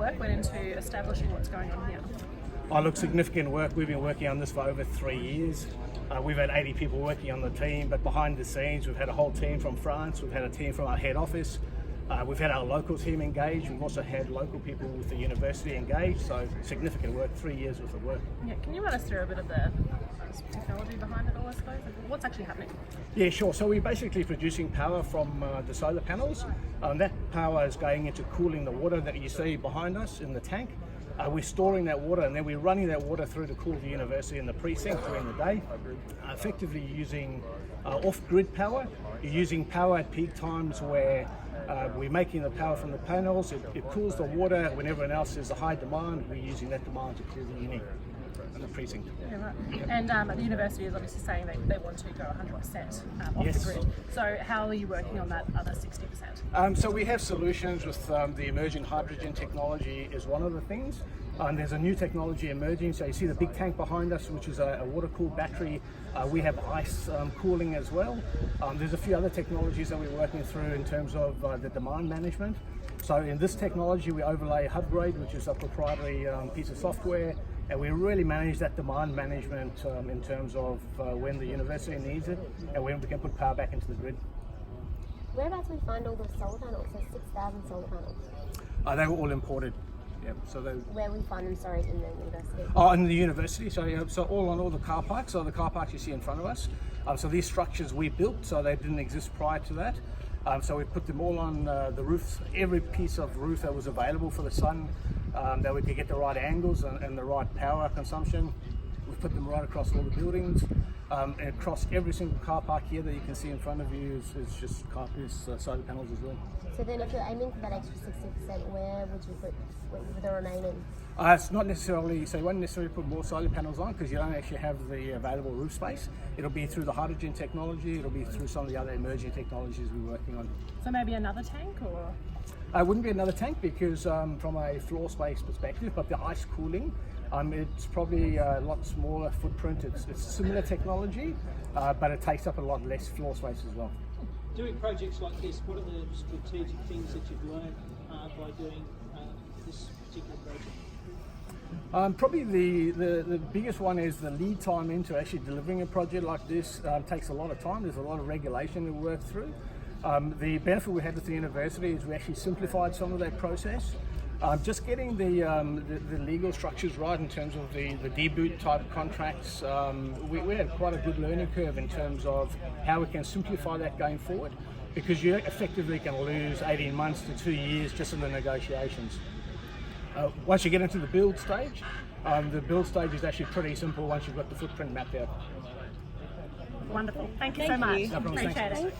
work went into establishing what's going on here? Oh, look, significant work. We've been working on this for over 3 years. We've had 80 people working on the team, but behind the scenes, we've had a whole team from France. We've had a team from our head office. We've had our local team engaged. We've also had local people with the university engaged. So significant work, 3 years worth of work. Yeah, can you run us through a bit of the technology behind it all, I suppose? What's actually happening? Yeah, sure. So we're basically producing power from the solar panels. That power is going into cooling the water that you see behind us in the tank. We're storing that water and then we're running that water through to cool the university and the precinct during the day, effectively using off-grid power. You're using power at peak times where we're making the power from the panels. It cools the water when everyone else is a high demand. We're using that demand to cool the uni and the precinct. Yeah, right. And the university is obviously saying they want to go 100% off Yes. the grid. So how are you working on that other 60%? So we have solutions with the emerging hydrogen technology is one of the things. There's a new technology emerging. So you see the big tank behind us, which is a water-cooled battery. We have ice cooling as well. There's a few other technologies that we're working through in terms of the demand management. So in this technology, we overlay HubGrade, which is a proprietary piece of software, and we really manage that demand management in terms of when the university needs it and when we can put power back into the grid. Whereabouts we find all the solar panels? There's 6,000 solar panels. They were all imported. Yeah, so where we find them, sorry, in the university? Oh, in the university. So all on all the car parks. So the car parks you see in front of us. So these structures we built, so they didn't exist prior to that. So we put them all on the roofs. Every piece of roof that was available for the sun, that we could get the right angles and the right power consumption. We put them right across all the buildings. And across every single car park here that you can see in front of you is just solar panels as well. So then if you're aiming for that extra 60%, where would you put the remaining? It's not necessarily, so you won't necessarily put more solar panels on because you don't actually have the available roof space. It'll be through the hydrogen technology, it'll be through some of the other emerging technologies we're working on. So maybe another tank or? It wouldn't be another tank because from a floor space perspective, but the ice cooling, it's probably a lot smaller footprint. It's similar technology, but it takes up a lot less floor space as well. Doing projects like this, what are the strategic things that you've learned by doing this particular project? Probably the biggest one is the lead time into actually delivering a project like this takes a lot of time. There's a lot of regulation to work through. The benefit we had with the university is we actually simplified some of that process. Just getting the legal structures right in terms of the deboot type contracts, we had quite a good learning curve in terms of how we can simplify that going forward, because you effectively can lose 18 months to 2 years just in the negotiations. Once you get into the build stage is actually pretty simple once you've got the footprint mapped out. Wonderful. Thank you so much. No problem, Appreciate thanks. it.